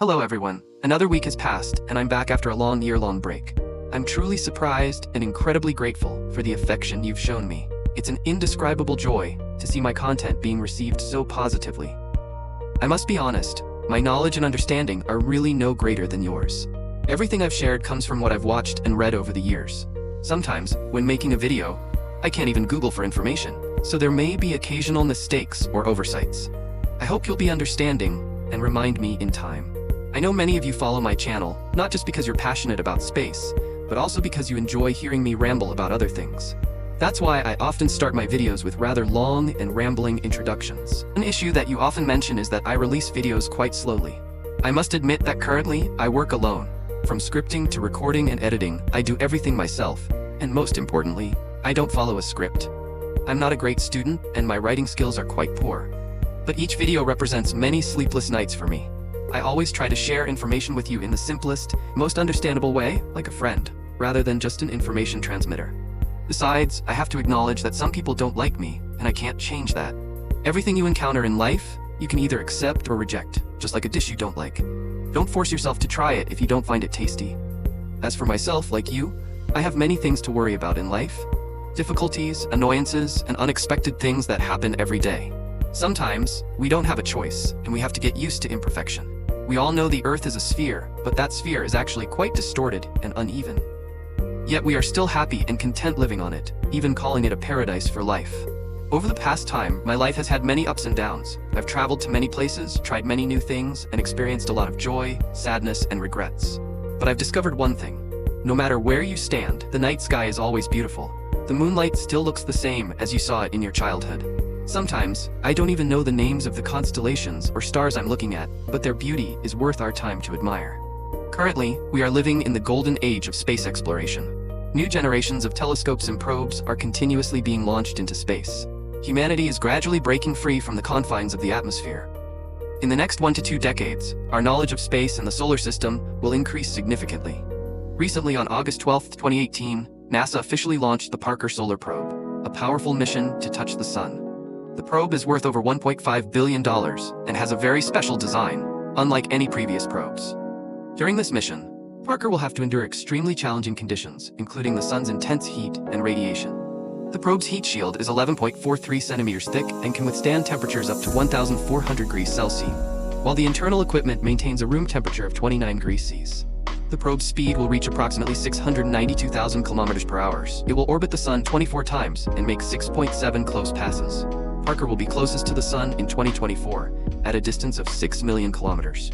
Hello everyone, another week has passed and I'm back after a long year-long break. I'm truly surprised and incredibly grateful for the affection you've shown me. It's an indescribable joy to see my content being received so positively. I must be honest, my knowledge and understanding are really no greater than yours. Everything I've shared comes from what I've watched and read over the years. Sometimes, when making a video, I can't even Google for information, so there may be occasional mistakes or oversights. I hope you'll be understanding and remind me in time. I know many of you follow my channel, not just because you're passionate about space, but also because you enjoy hearing me ramble about other things. That's why I often start my videos with rather long and rambling introductions. An issue that you often mention is that I release videos quite slowly. I must admit that currently, I work alone. From scripting to recording and editing, I do everything myself, and most importantly, I don't follow a script. I'm not a great student, and my writing skills are quite poor. But each video represents many sleepless nights for me. I always try to share information with you in the simplest, most understandable way, like a friend, rather than just an information transmitter. Besides, I have to acknowledge that some people don't like me, and I can't change that. Everything you encounter in life, you can either accept or reject, just like a dish you don't like. Don't force yourself to try it if you don't find it tasty. As for myself, like you, I have many things to worry about in life. Difficulties, annoyances, and unexpected things that happen every day. Sometimes, we don't have a choice, and we have to get used to imperfection. We all know the Earth is a sphere, but that sphere is actually quite distorted and uneven. Yet we are still happy and content living on it, even calling it a paradise for life. Over the past time, my life has had many ups and downs. I've traveled to many places, tried many new things, and experienced a lot of joy, sadness, and regrets. But I've discovered one thing. No matter where you stand, the night sky is always beautiful. The moonlight still looks the same as you saw it in your childhood. Sometimes, I don't even know the names of the constellations or stars I'm looking at, but their beauty is worth our time to admire. Currently, we are living in the golden age of space exploration. New generations of telescopes and probes are continuously being launched into space. Humanity is gradually breaking free from the confines of the atmosphere. In the next 1 to 2 decades, our knowledge of space and the solar system will increase significantly. Recently on August 12, 2018, NASA officially launched the Parker Solar Probe, a powerful mission to touch the sun. The probe is worth over $1.5 billion and has a very special design, unlike any previous probes. During this mission, Parker will have to endure extremely challenging conditions, including the sun's intense heat and radiation. The probe's heat shield is 11.43 centimeters thick and can withstand temperatures up to 1,400 degrees Celsius, while the internal equipment maintains a room temperature of 29 degrees Celsius. The probe's speed will reach approximately 692,000 kilometers per hour. It will orbit the sun 24 times and make 6.7 close passes. Parker will be closest to the sun in 2024, at a distance of 6 million kilometers.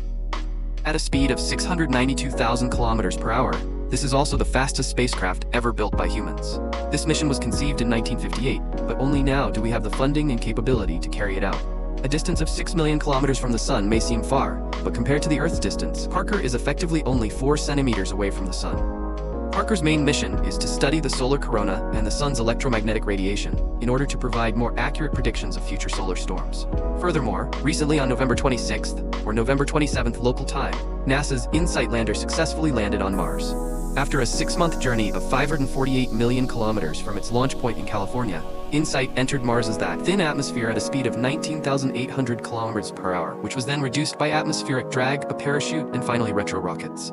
At a speed of 692,000 kilometers per hour, this is also the fastest spacecraft ever built by humans. This mission was conceived in 1958, but only now do we have the funding and capability to carry it out. A distance of 6 million kilometers from the sun may seem far, but compared to the Earth's distance, Parker is effectively only 4 centimeters away from the sun. Parker's main mission is to study the solar corona and the sun's electromagnetic radiation in order to provide more accurate predictions of future solar storms. Furthermore, recently on November 26th, or November 27th local time, NASA's InSight lander successfully landed on Mars. After a 6-month journey of 548 million kilometers from its launch point in California, InSight entered Mars's that thin atmosphere at a speed of 19,800 kilometers per hour, which was then reduced by atmospheric drag, a parachute, and finally retro rockets.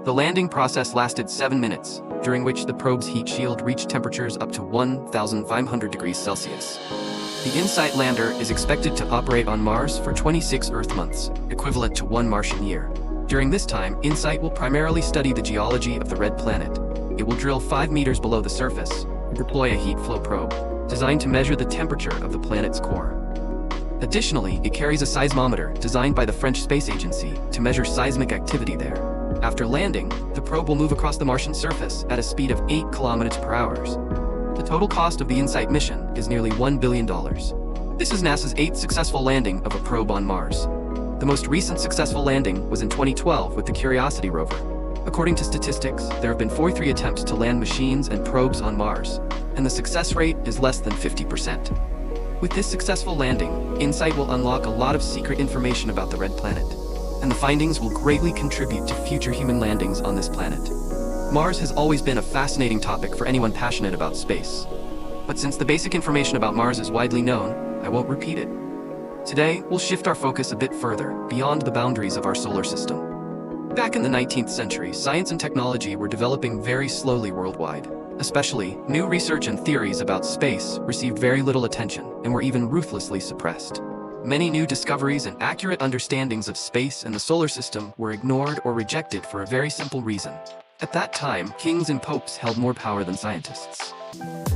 The landing process lasted 7 minutes, during which the probe's heat shield reached temperatures up to 1,500 degrees Celsius. The InSight lander is expected to operate on Mars for 26 Earth months, equivalent to 1 Martian year. During this time, InSight will primarily study the geology of the red planet. It will drill 5 meters below the surface and deploy a heat flow probe, designed to measure the temperature of the planet's core. Additionally, it carries a seismometer designed by the French Space Agency to measure seismic activity there. After landing, the probe will move across the Martian surface at a speed of 8 kilometers per hour. The total cost of the InSight mission is nearly $1 billion. This is NASA's 8th successful landing of a probe on Mars. The most recent successful landing was in 2012 with the Curiosity rover. According to statistics, there have been 43 attempts to land machines and probes on Mars, and the success rate is less than 50%. With this successful landing, InSight will unlock a lot of secret information about the red planet, and the findings will greatly contribute to future human landings on this planet. Mars has always been a fascinating topic for anyone passionate about space. But since the basic information about Mars is widely known, I won't repeat it. Today, we'll shift our focus a bit further, beyond the boundaries of our solar system. Back in the 19th century, science and technology were developing very slowly worldwide. Especially, new research and theories about space received very little attention and were even ruthlessly suppressed. Many new discoveries and accurate understandings of space and the solar system were ignored or rejected for a very simple reason. At that time, kings and popes held more power than scientists.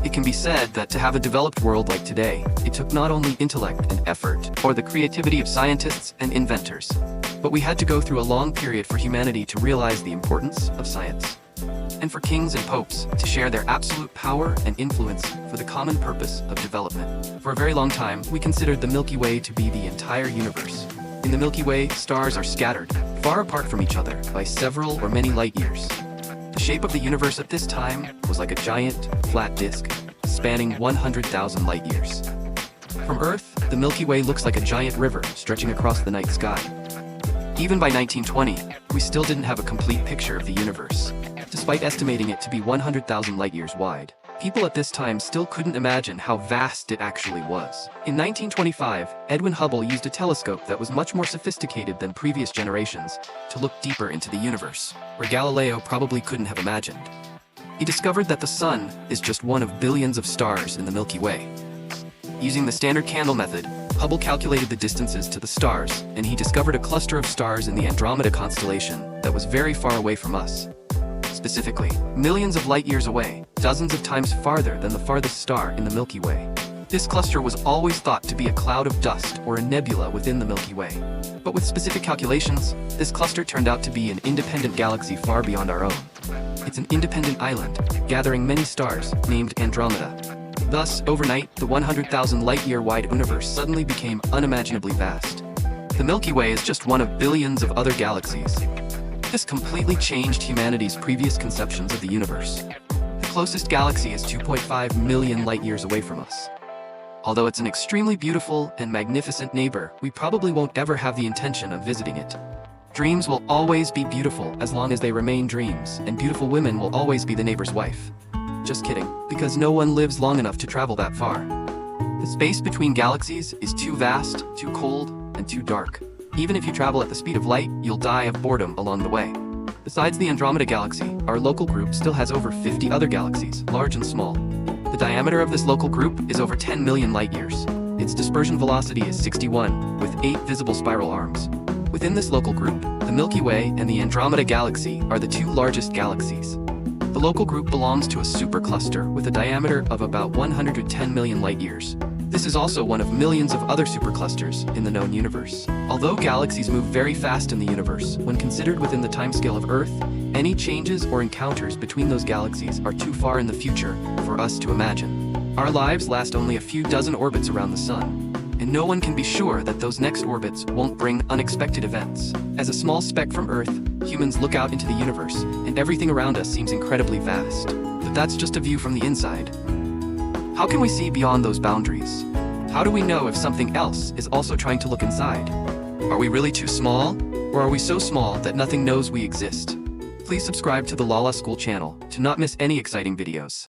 It can be said that to have a developed world like today, it took not only intellect and effort, or the creativity of scientists and inventors, but we had to go through a long period for humanity to realize the importance of science, and for kings and popes to share their absolute power and influence for the common purpose of development. For a very long time, we considered the Milky Way to be the entire universe. In the Milky Way, stars are scattered, far apart from each other by several or many light years. The shape of the universe at this time was like a giant, flat disk, spanning 100,000 light years. From Earth, the Milky Way looks like a giant river stretching across the night sky. Even by 1920, we still didn't have a complete picture of the universe, despite estimating it to be 100,000 light years wide. People at this time still couldn't imagine how vast it actually was. In 1925, Edwin Hubble used a telescope that was much more sophisticated than previous generations to look deeper into the universe, where Galileo probably couldn't have imagined. He discovered that the Sun is just one of billions of stars in the Milky Way. Using the standard candle method, Hubble calculated the distances to the stars, and he discovered a cluster of stars in the Andromeda constellation that was very far away from us. Specifically, millions of light years away, dozens of times farther than the farthest star in the Milky Way. This cluster was always thought to be a cloud of dust or a nebula within the Milky Way. But with specific calculations, this cluster turned out to be an independent galaxy far beyond our own. It's an independent island, gathering many stars, named Andromeda. Thus, overnight, the 100,000 light-year wide universe suddenly became unimaginably vast. The Milky Way is just one of billions of other galaxies. This completely changed humanity's previous conceptions of the universe. The closest galaxy is 2.5 million light-years away from us. Although it's an extremely beautiful and magnificent neighbor, we probably won't ever have the intention of visiting it. Dreams will always be beautiful as long as they remain dreams, and beautiful women will always be the neighbor's wife. Just kidding, because no one lives long enough to travel that far. The space between galaxies is too vast, too cold, and too dark. Even if you travel at the speed of light, you'll die of boredom along the way. Besides the Andromeda galaxy, our local group still has over 50 other galaxies, large and small. The diameter of this local group is over 10 million light-years. Its dispersion velocity is 61, with 8 visible spiral arms. Within this local group, the Milky Way and the Andromeda galaxy are the two largest galaxies. The local group belongs to a supercluster with a diameter of about 110 million light-years. This is also one of millions of other superclusters in the known universe. Although galaxies move very fast in the universe, when considered within the timescale of Earth, any changes or encounters between those galaxies are too far in the future for us to imagine. Our lives last only a few dozen orbits around the Sun, and no one can be sure that those next orbits won't bring unexpected events. As a small speck from Earth, humans look out into the universe, and everything around us seems incredibly vast. But that's just a view from the inside. How can we see beyond those boundaries? How do we know if something else is also trying to look inside? Are we really too small? Or are we so small that nothing knows we exist? Please subscribe to the Lala School channel to not miss any exciting videos.